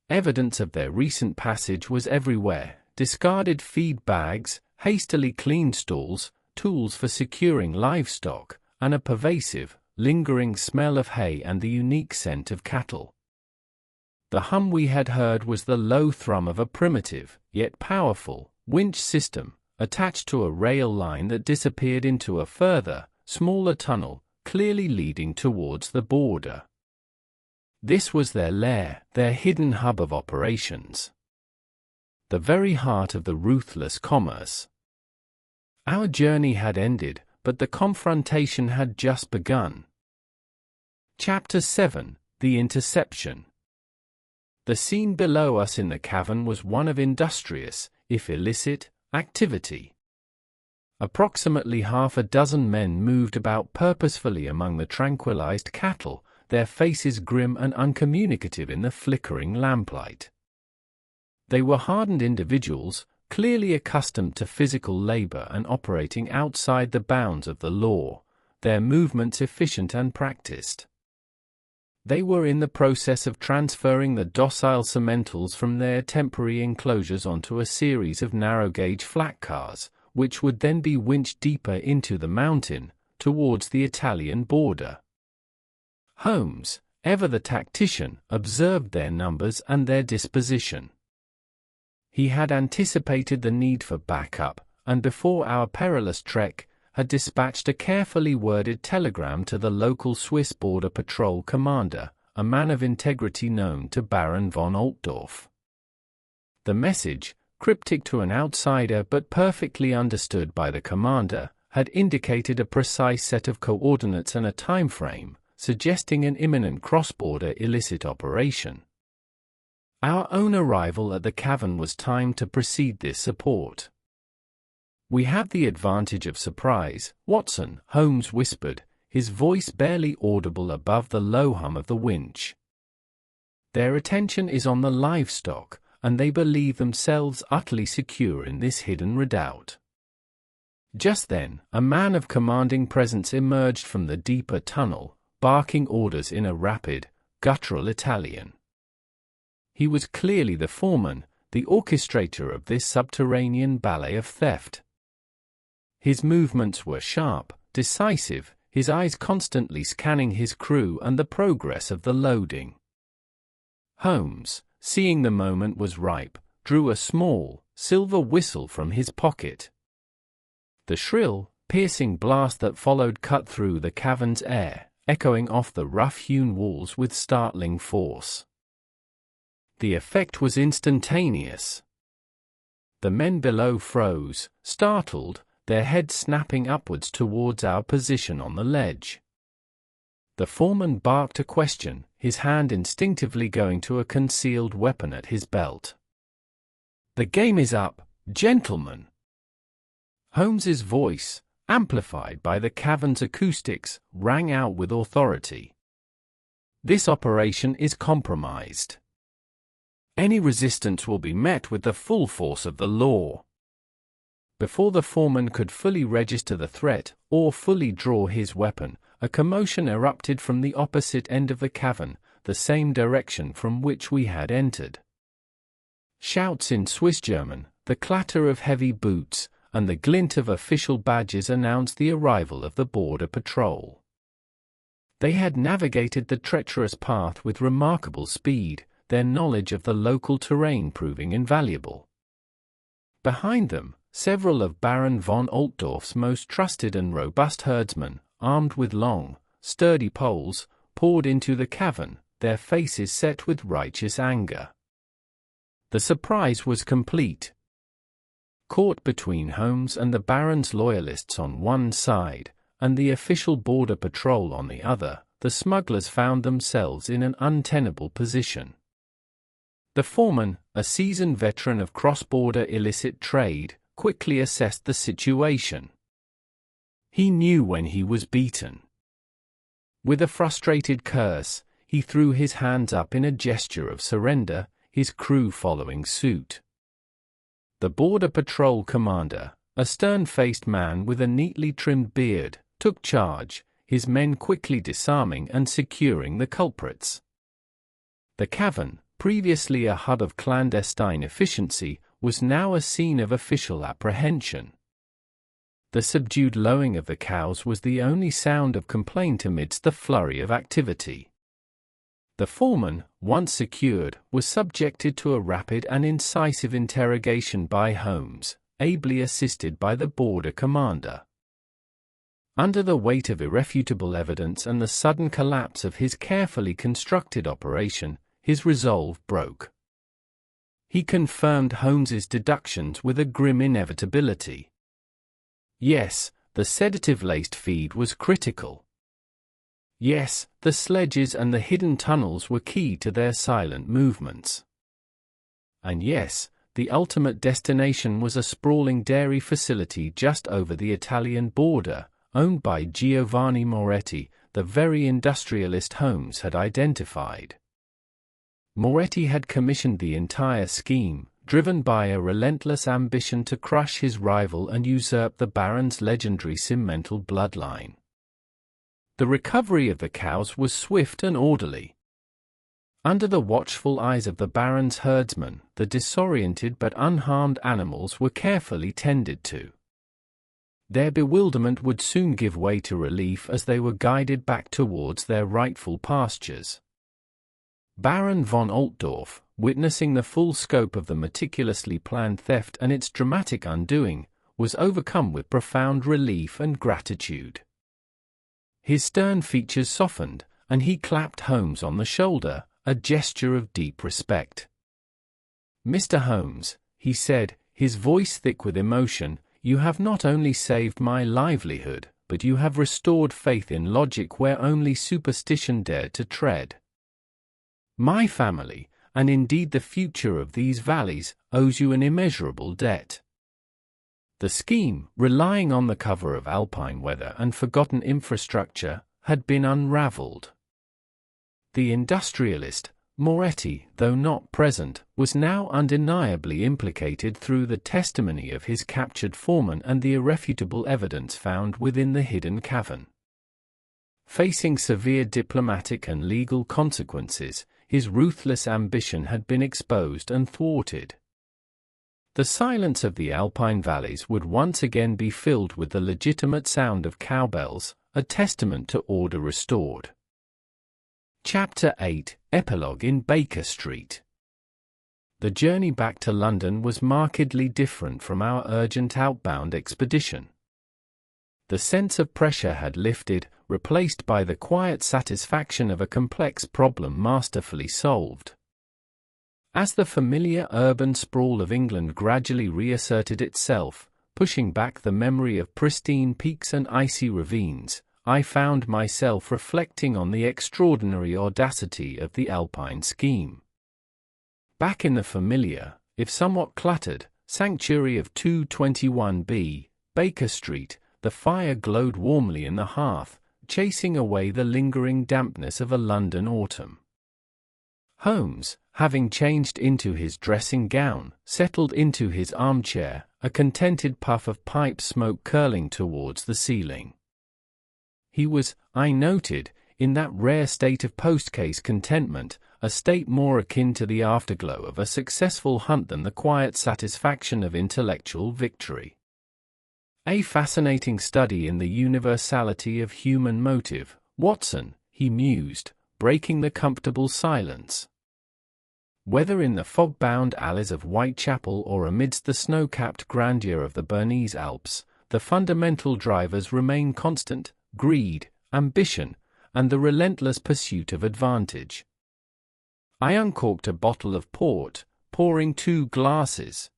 Evidence of their recent passage was everywhere: discarded feed bags, hastily cleaned stalls, tools for securing livestock, and a pervasive, lingering smell of hay and the unique scent of cattle. The hum we had heard was the low thrum of a primitive, yet powerful, winch system, attached to a rail line that disappeared into a further, smaller tunnel, clearly leading towards the border. This was their lair, their hidden hub of operations. The very heart of the ruthless commerce. Our journey had ended, but the confrontation had just begun. Chapter 7: The Interception. The scene below us in the cavern was one of industrious, if illicit, activity. Approximately half a dozen men moved about purposefully among the tranquilized cattle, their faces grim and uncommunicative in the flickering lamplight. They were hardened individuals, clearly accustomed to physical labor and operating outside the bounds of the law, their movements efficient and practiced. They were in the process of transferring the docile cementals from their temporary enclosures onto a series of narrow-gauge flat cars, which would then be winched deeper into the mountain, towards the Italian border. Holmes, ever the tactician, observed their numbers and their disposition. He had anticipated the need for backup, and before our perilous trek, had dispatched a carefully worded telegram to the local Swiss Border Patrol commander, a man of integrity known to Baron von Altdorf. The message, cryptic to an outsider but perfectly understood by the commander, had indicated a precise set of coordinates and a time frame, suggesting an imminent cross-border illicit operation. Our own arrival at the cavern was timed to precede this support. "We have the advantage of surprise, Watson," Holmes whispered, his voice barely audible above the low hum of the winch. "Their attention is on the livestock, and they believe themselves utterly secure in this hidden redoubt." Just then, a man of commanding presence emerged from the deeper tunnel, barking orders in a rapid, guttural Italian. He was clearly the foreman, the orchestrator of this subterranean ballet of theft. His movements were sharp, decisive, his eyes constantly scanning his crew and the progress of the loading. Holmes, seeing the moment was ripe, drew a small, silver whistle from his pocket. The shrill, piercing blast that followed cut through the cavern's air, echoing off the rough-hewn walls with startling force. The effect was instantaneous. The men below froze, startled, their heads snapping upwards towards our position on the ledge. The foreman barked a question, his hand instinctively going to a concealed weapon at his belt. "The game is up, gentlemen." Holmes's voice, amplified by the cavern's acoustics, rang out with authority. "This operation is compromised. Any resistance will be met with the full force of the law." Before the foreman could fully register the threat, or fully draw his weapon, a commotion erupted from the opposite end of the cavern, the same direction from which we had entered. Shouts in Swiss German, the clatter of heavy boots, and the glint of official badges announced the arrival of the Border Patrol. They had navigated the treacherous path with remarkable speed, their knowledge of the local terrain proving invaluable. Behind them, several of Baron von Altdorf's most trusted and robust herdsmen, armed with long, sturdy poles, poured into the cavern, their faces set with righteous anger. The surprise was complete. Caught between Holmes and the Baron's loyalists on one side, and the official border patrol on the other, the smugglers found themselves in an untenable position. The foreman, a seasoned veteran of cross-border illicit trade, quickly assessed the situation. He knew when he was beaten. With a frustrated curse, he threw his hands up in a gesture of surrender, his crew following suit. The Border Patrol commander, a stern-faced man with a neatly trimmed beard, took charge, his men quickly disarming and securing the culprits. The cavern, previously a hub of clandestine efficiency, was now a scene of official apprehension. The subdued lowing of the cows was the only sound of complaint amidst the flurry of activity. The foreman, once secured, was subjected to a rapid and incisive interrogation by Holmes, ably assisted by the border commander. Under the weight of irrefutable evidence and the sudden collapse of his carefully constructed operation, his resolve broke. He confirmed Holmes's deductions with a grim inevitability. Yes, the sedative-laced feed was critical. Yes, the sledges and the hidden tunnels were key to their silent movements. And yes, the ultimate destination was a sprawling dairy facility just over the Italian border, owned by Giovanni Moretti, the very industrialist Holmes had identified. Moretti had commissioned the entire scheme, driven by a relentless ambition to crush his rival and usurp the Baron's legendary Simmental bloodline. The recovery of the cows was swift and orderly. Under the watchful eyes of the Baron's herdsmen, the disoriented but unharmed animals were carefully tended to. Their bewilderment would soon give way to relief as they were guided back towards their rightful pastures. Baron von Altdorf, witnessing the full scope of the meticulously planned theft and its dramatic undoing, was overcome with profound relief and gratitude. His stern features softened, and he clapped Holmes on the shoulder, a gesture of deep respect. "Mr. Holmes," he said, his voice thick with emotion, "you have not only saved my livelihood, but you have restored faith in logic where only superstition dared to tread. My family, and indeed the future of these valleys, owes you an immeasurable debt." The scheme, relying on the cover of alpine weather and forgotten infrastructure, had been unraveled. The industrialist, Moretti, though not present, was now undeniably implicated through the testimony of his captured foreman and the irrefutable evidence found within the hidden cavern. Facing severe diplomatic and legal consequences, his ruthless ambition had been exposed and thwarted. The silence of the Alpine valleys would once again be filled with the legitimate sound of cowbells, a testament to order restored. Chapter 8, Epilogue in Baker Street. The journey back to London was markedly different from our urgent outbound expedition. The sense of pressure had lifted, replaced by the quiet satisfaction of a complex problem masterfully solved. As the familiar urban sprawl of England gradually reasserted itself, pushing back the memory of pristine peaks and icy ravines, I found myself reflecting on the extraordinary audacity of the Alpine scheme. Back in the familiar, if somewhat cluttered, sanctuary of 221B, Baker Street, the fire glowed warmly in the hearth, chasing away the lingering dampness of a London autumn. Holmes, having changed into his dressing gown, settled into his armchair, a contented puff of pipe smoke curling towards the ceiling. He was, I noted, in that rare state of post-case contentment, a state more akin to the afterglow of a successful hunt than the quiet satisfaction of intellectual victory. A fascinating study in the universality of human motive, Watson, he mused, breaking the comfortable silence. Whether in the fog-bound alleys of Whitechapel or amidst the snow-capped grandeur of the Bernese Alps, the fundamental drivers remain constant: greed, ambition, and the relentless pursuit of advantage. I uncorked a bottle of port, pouring 2 glasses.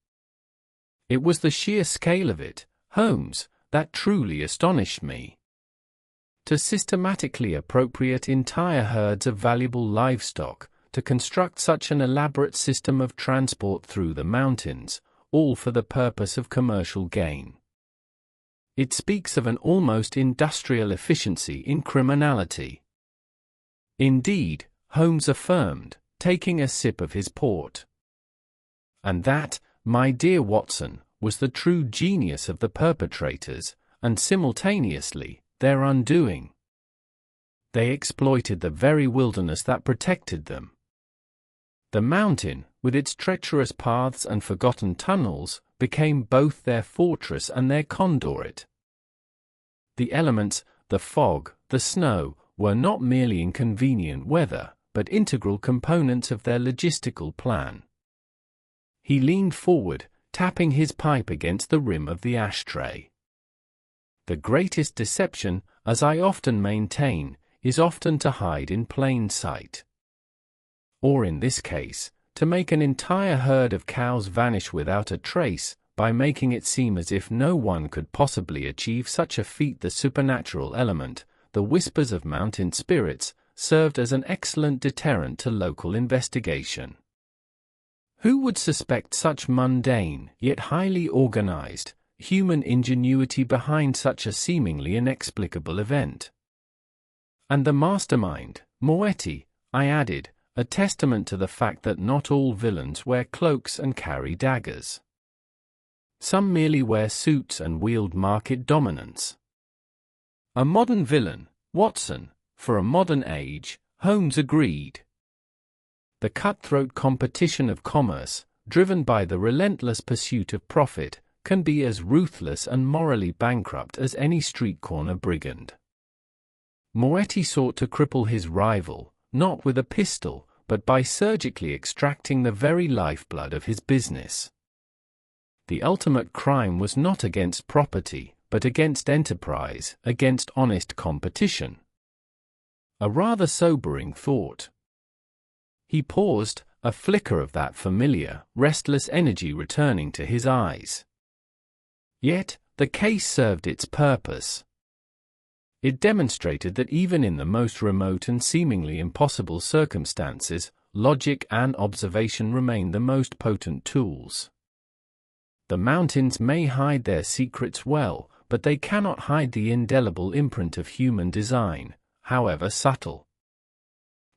It was the sheer scale of it, Holmes, that truly astonished me. To systematically appropriate entire herds of valuable livestock, to construct such an elaborate system of transport through the mountains, all for the purpose of commercial gain. It speaks of an almost industrial efficiency in criminality. Indeed, Holmes affirmed, taking a sip of his port. And that, my dear Watson, was the true genius of the perpetrators, and simultaneously, their undoing. They exploited the very wilderness that protected them. The mountain, with its treacherous paths and forgotten tunnels, became both their fortress and their conduit. The elements, the fog, the snow, were not merely inconvenient weather, but integral components of their logistical plan. He leaned forward, tapping his pipe against the rim of the ashtray. The greatest deception, as I often maintain, is often to hide in plain sight. Or in this case, to make an entire herd of cows vanish without a trace, by making it seem as if no one could possibly achieve such a feat. The supernatural element, the whispers of mountain spirits, served as an excellent deterrent to local investigation. Who would suspect such mundane, yet highly organized, human ingenuity behind such a seemingly inexplicable event? And the mastermind, Moetti, I added, a testament to the fact that not all villains wear cloaks and carry daggers. Some merely wear suits and wield market dominance. A modern villain, Watson, for a modern age, Holmes agreed. The cutthroat competition of commerce, driven by the relentless pursuit of profit, can be as ruthless and morally bankrupt as any street-corner brigand. Moetti sought to cripple his rival, not with a pistol, but by surgically extracting the very lifeblood of his business. The ultimate crime was not against property, but against enterprise, against honest competition. A rather sobering thought. He paused, a flicker of that familiar, restless energy returning to his eyes. Yet, the case served its purpose. It demonstrated that even in the most remote and seemingly impossible circumstances, logic and observation remain the most potent tools. The mountains may hide their secrets well, but they cannot hide the indelible imprint of human design, however subtle.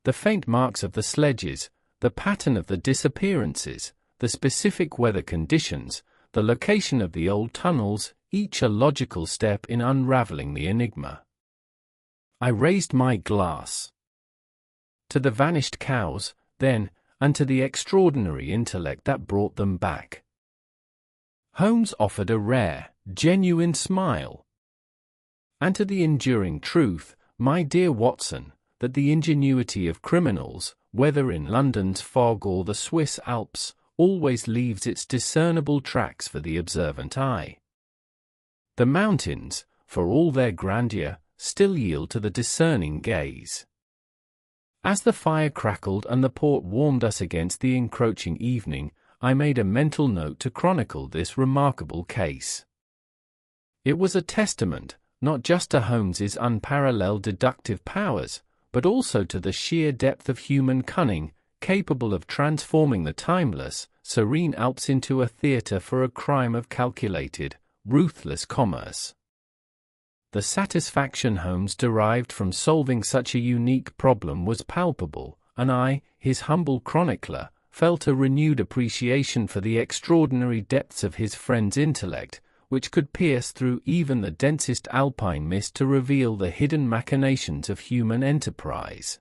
The faint marks of the sledges, the pattern of the disappearances, the specific weather conditions, the location of the old tunnels, each a logical step in unraveling the enigma. I raised my glass. To the vanished cows, then, and to the extraordinary intellect that brought them back. Holmes offered a rare, genuine smile. And to the enduring truth, my dear Watson, that the ingenuity of criminals, whether in London's fog or the Swiss Alps, always leaves its discernible tracks for the observant eye. The mountains, for all their grandeur, still yield to the discerning gaze. As the fire crackled and the port warmed us against the encroaching evening, I made a mental note to chronicle this remarkable case. It was a testament, not just to Holmes's unparalleled deductive powers, but also to the sheer depth of human cunning, capable of transforming the timeless, serene Alps into a theatre for a crime of calculated, ruthless commerce. The satisfaction Holmes derived from solving such a unique problem was palpable, and I, his humble chronicler, felt a renewed appreciation for the extraordinary depths of his friend's intellect, which could pierce through even the densest alpine mist to reveal the hidden machinations of human enterprise.